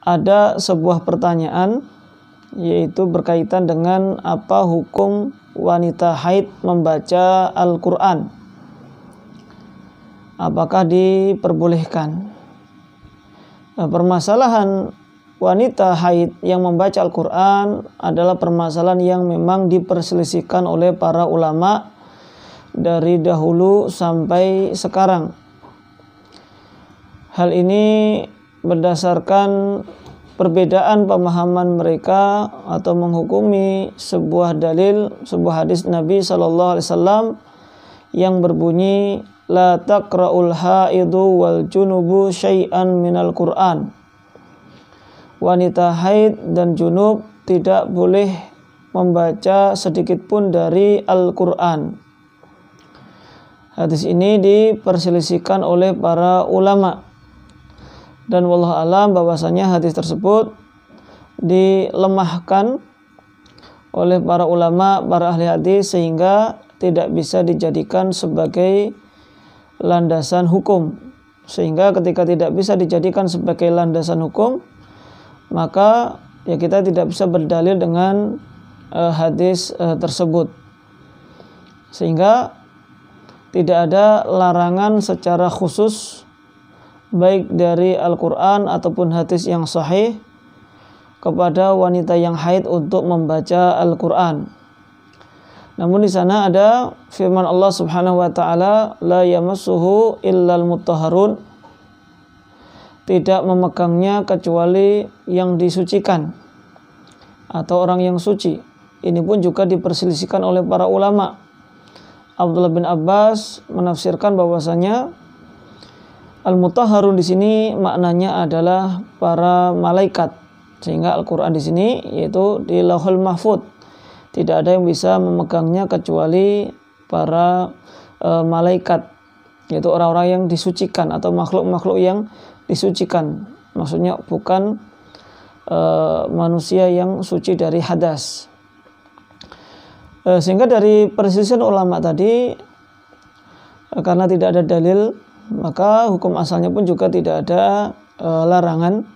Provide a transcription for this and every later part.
ada sebuah pertanyaan, yaitu berkaitan dengan apa hukum wanita haid membaca Al-Quran. Apakah diperbolehkan? Permasalahan wanita haid yang membaca Al-Quran adalah permasalahan yang memang diperselisihkan oleh para ulama dari dahulu sampai sekarang. Hal ini berdasarkan perbedaan pemahaman mereka atau menghukumi sebuah dalil, sebuah hadis Nabi SAW yang berbunyi la taqra'ul haidu wal junubu syai'an minal Qur'an. Wanita haid dan junub tidak boleh membaca sedikit pun dari Al-Quran. Hadis ini diperselisihkan oleh para ulama, dan wallahu alam bahwasanya hadis tersebut dilemahkan oleh para ulama, para ahli hadis, sehingga tidak bisa dijadikan sebagai landasan hukum. Sehingga ketika tidak bisa dijadikan sebagai landasan hukum, maka ya kita tidak bisa berdalil dengan hadis tersebut. Sehingga tidak ada larangan secara khusus baik dari Al-Quran ataupun hadis yang sahih kepada wanita yang haid untuk membaca Al-Quran. Namun di sana ada firman Allah Subhanahu wa taala, la yamassuhu illal mutahharun. Tidak memegangnya kecuali yang disucikan atau orang yang suci. Ini pun juga diperselisihkan oleh para ulama. Abdullah bin Abbas menafsirkan bahwasanya al-mutahharun di sini maknanya adalah para malaikat. Sehingga Al-Qur'an di sini yaitu di Lauhul Mahfuz. Tidak ada yang bisa memegangnya kecuali para malaikat, yaitu orang-orang yang disucikan atau makhluk-makhluk yang disucikan. Maksudnya bukan manusia yang suci dari hadas. Sehingga dari perselisihan ulama tadi, karena tidak ada dalil, maka hukum asalnya pun juga tidak ada larangan.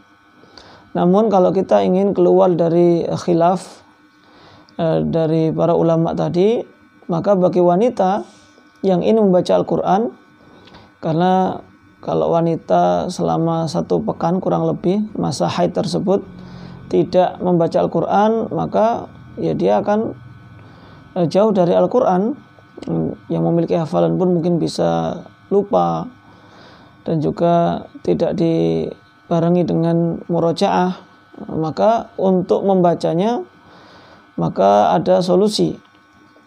Namun kalau kita ingin keluar dari khilaf dari para ulama tadi, maka bagi wanita yang ingin membaca Al-Quran, karena kalau wanita selama 1 pekan kurang lebih masa haid tersebut tidak membaca Al-Quran, maka ya dia akan jauh dari Al-Quran. Yang memiliki hafalan pun mungkin bisa lupa, dan juga tidak dibarengi dengan murojaah. Maka untuk membacanya, maka ada solusi.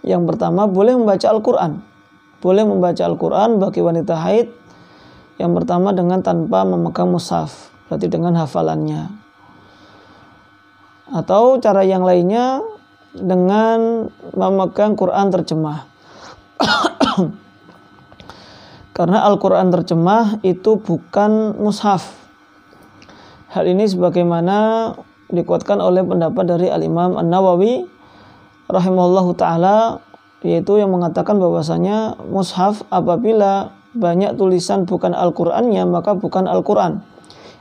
Yang pertama, boleh membaca Al-Quran. Boleh membaca Al-Quran bagi wanita haid. Yang pertama dengan tanpa memegang mushaf, berarti dengan hafalannya. Atau cara yang lainnya dengan memegang Quran terjemah. Karena Al-Quran terjemah itu bukan mushaf. Hal ini sebagaimana dikuatkan oleh pendapat dari Al-Imam An-Nawawi rahimahullahu ta'ala, yaitu yang mengatakan bahwasanya mushaf apabila banyak tulisan bukan Al-Qur'annya, maka bukan Al-Qur'an.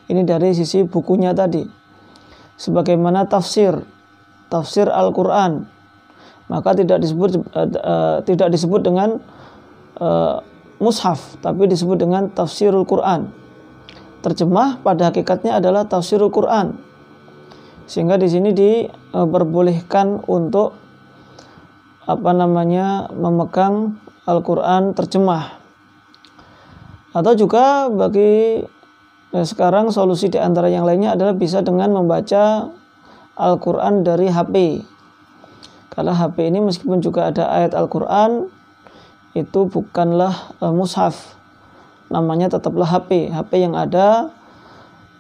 Ini dari sisi bukunya tadi. Sebagaimana tafsir Al-Qur'an, maka tidak disebut dengan mushaf, tapi disebut dengan tafsirul Qur'an. Terjemah pada hakikatnya adalah tafsirul Qur'an. Sehingga di sini diperbolehkan untuk memegang Al-Quran terjemah. Atau juga bagi sekarang solusi di antara yang lainnya adalah bisa dengan membaca Al-Quran dari HP. Karena HP ini meskipun juga ada ayat Al-Quran, itu bukanlah mushaf, namanya tetaplah HP yang ada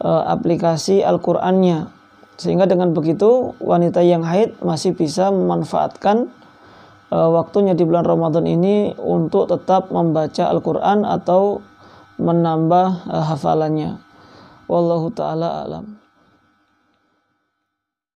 aplikasi Al-Qurannya. Sehingga dengan begitu wanita yang haid masih bisa memanfaatkan waktunya di bulan Ramadan ini untuk tetap membaca Al-Quran atau menambah hafalannya. Wallahu ta'ala a'lam.